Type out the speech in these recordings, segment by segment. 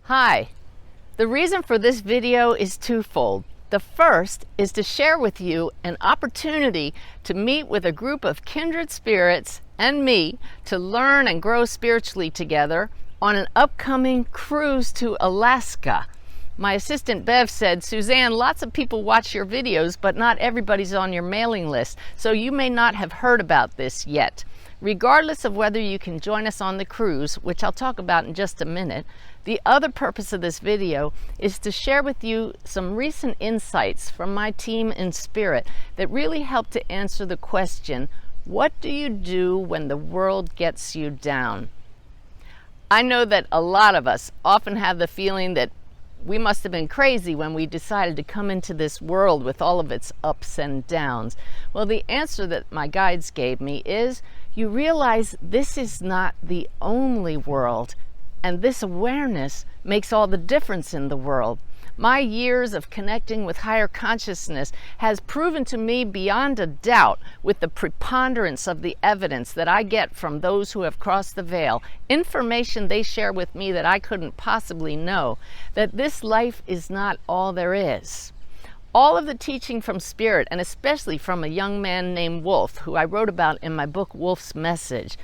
Hi, the reason for this video is twofold. The first is to share with you an opportunity to meet with a group of kindred spirits and me to learn and grow spiritually together on an upcoming cruise to Alaska. My assistant Bev said, Suzanne, lots of people watch your videos, but not everybody's on your mailing list, so you may not have heard about this yet. Regardless of whether you can join us on the cruise, which I'll talk about in just a minute, the other purpose of this video is to share with you some recent insights from my team in spirit that really help to answer the question, what do you do when the world gets you down? I know that a lot of us often have the feeling that we must have been crazy when we decided to come into this world with all of its ups and downs. Well, the answer that my guides gave me is you realize this is not the only world, and this awareness makes all the difference in the world. My years of connecting with higher consciousness has proven to me beyond a doubt, with the preponderance of the evidence that I get from those who have crossed the veil, information they share with me that I couldn't possibly know, that this life is not all there is. All of the teaching from Spirit, and especially from a young man named Wolf, who I wrote about in my book, Wolf's Message,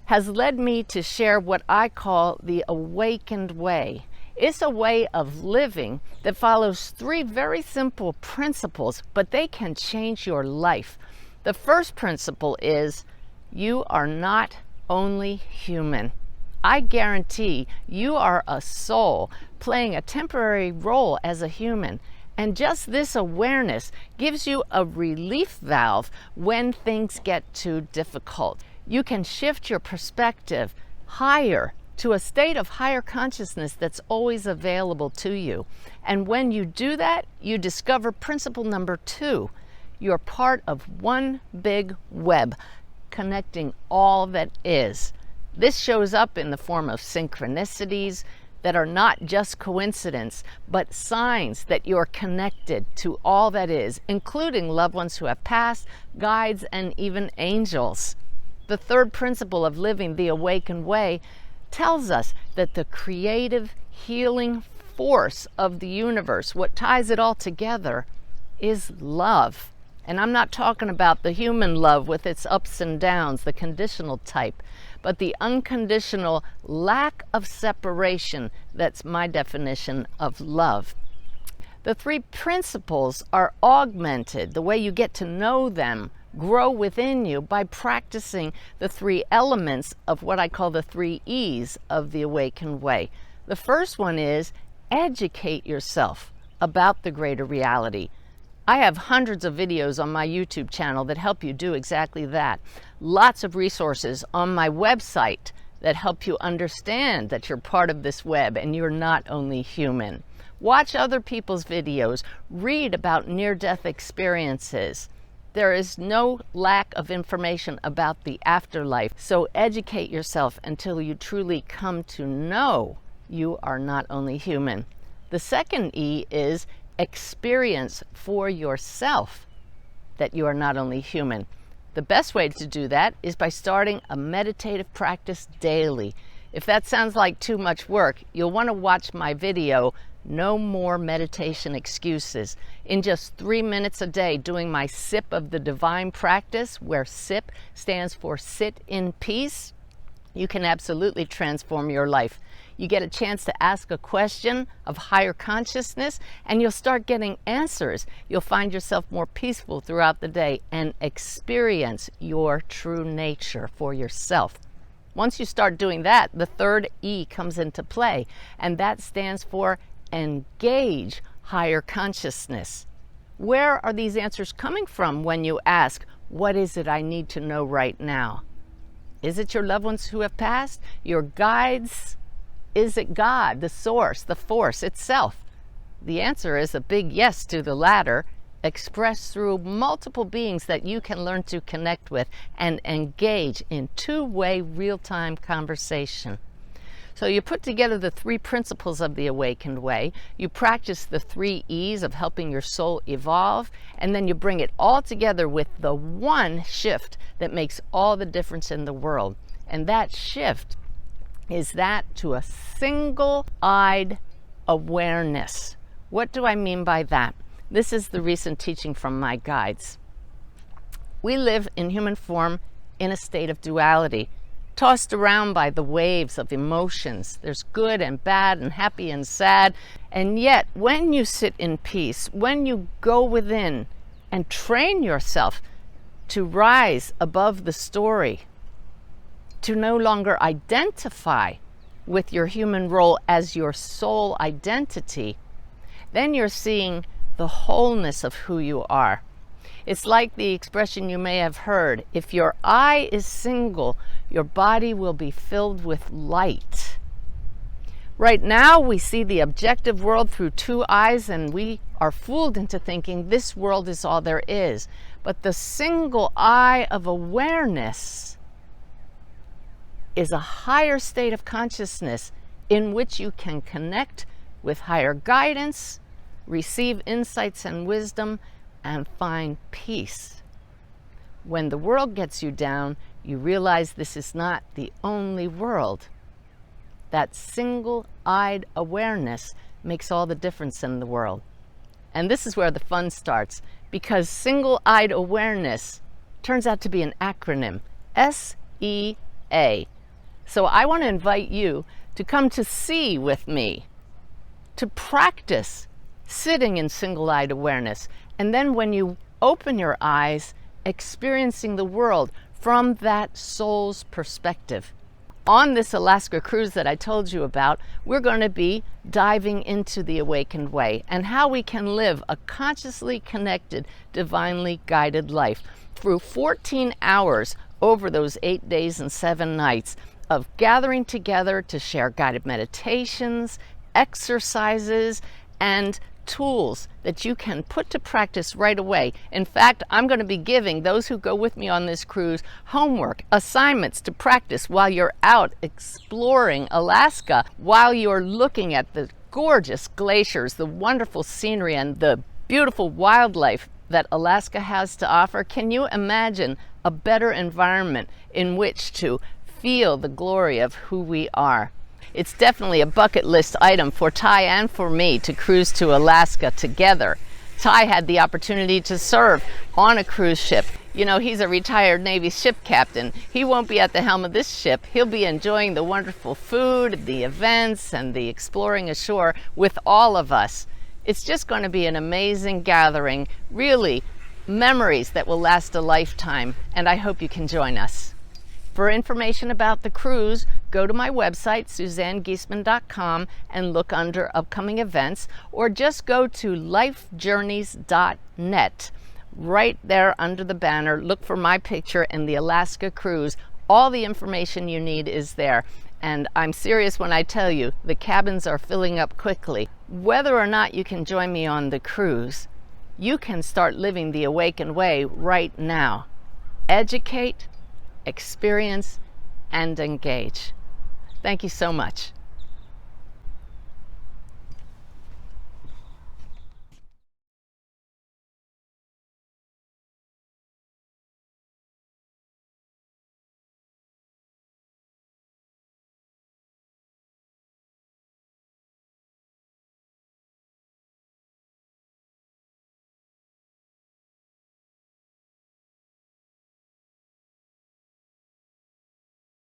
has led me to share what I call the awakened way. It's a way of living that follows three very simple principles, but they can change your life. The first principle is you are not only human. I guarantee you are a soul playing a temporary role as a human. And just this awareness gives you a relief valve when things get too difficult. You can shift your perspective higher to a state of higher consciousness that's always available to you. And when you do that, you discover principle number 2. You're part of one big web connecting all that is. This shows up in the form of synchronicities that are not just coincidence, but signs that you're connected to all that is, including loved ones who have passed, guides, and even angels. The third principle of living the awakened way tells us that the creative healing force of the universe, what ties it all together, is love. And I'm not talking about the human love with its ups and downs, the conditional type, but the unconditional lack of separation. That's my definition of love. The three principles are augmented, the way you get to know them, grow within you, by practicing the three elements of what I call the 3 E's of the awakened way. The first one is educate yourself about the greater reality. I have hundreds of videos on my YouTube channel that help you do exactly that. Lots of resources on my website that help you understand that you're part of this web and you're not only human. Watch other people's videos. Read about near-death experiences. There is no lack of information about the afterlife, so educate yourself until you truly come to know you are not only human. The second E is experience for yourself that you are not only human. The best way to do that is by starting a meditative practice daily. If that sounds like too much work, you'll want to watch my video, No More Meditation Excuses. In just 3 minutes a day, doing my Sip of the Divine practice, where SIP stands for Sit in Peace, you can absolutely transform your life. You get a chance to ask a question of higher consciousness, and you'll start getting answers. You'll find yourself more peaceful throughout the day and experience your true nature for yourself. Once you start doing that, the third E comes into play, and that stands for engage higher consciousness. Where are these answers coming from when you ask, what is it I need to know right now? Is it your loved ones who have passed? Your guides? Is it God, the source, the force itself? The answer is a big yes to the latter, expressed through multiple beings that you can learn to connect with and engage in two-way real-time conversation. So you put together the 3 principles of the awakened way, you practice the 3 E's of helping your soul evolve, and then you bring it all together with the one shift that makes all the difference in the world. And that shift is that to a single-eyed awareness. What do I mean by that? This is the recent teaching from my guides. We live in human form in a state of duality, tossed around by the waves of emotions. There's good and bad and happy and sad. And yet, when you sit in peace, when you go within and train yourself to rise above the story, to no longer identify with your human role as your sole identity, then you're seeing the wholeness of who you are. It's like the expression you may have heard, if your eye is single, your body will be filled with light. Right now, we see the objective world through two eyes, and we are fooled into thinking this world is all there is. But the single eye of awareness is a higher state of consciousness in which you can connect with higher guidance, receive insights and wisdom, and find peace. When the world gets you down, you realize this is not the only world. That single-eyed awareness makes all the difference in the world. And this is where the fun starts, because single-eyed awareness turns out to be an acronym, SEA. So I want to invite you to come to see with me, to practice sitting in single-eyed awareness, and then when you open your eyes, experiencing the world from that soul's perspective. On this Alaska cruise that I told you about, we're going to be diving into the awakened way and how we can live a consciously connected, divinely guided life through 14 hours over those 8 days and 7 nights of gathering together to share guided meditations, exercises, and tools that you can put to practice right away. In fact, I'm going to be giving those who go with me on this cruise homework, assignments to practice while you're out exploring Alaska, while you're looking at the gorgeous glaciers, the wonderful scenery, and the beautiful wildlife that Alaska has to offer. Can you imagine a better environment in which to feel the glory of who we are? It's definitely a bucket list item for Ty and for me to cruise to Alaska together. Ty had the opportunity to serve on a cruise ship. You know, he's a retired Navy ship captain. He won't be at the helm of this ship. He'll be enjoying the wonderful food, the events, and the exploring ashore with all of us. It's just going to be an amazing gathering, really memories that will last a lifetime, and I hope you can join us. For information about the cruise, go to my website, SuzanneGiesemann.com, and look under upcoming events, or just go to lifejourneys.net. Right there under the banner, look for my picture and the Alaska cruise. All the information you need is there. And I'm serious when I tell you, the cabins are filling up quickly. Whether or not you can join me on the cruise, you can start living the awakened way right now. Educate, experience, and engage. Thank you so much.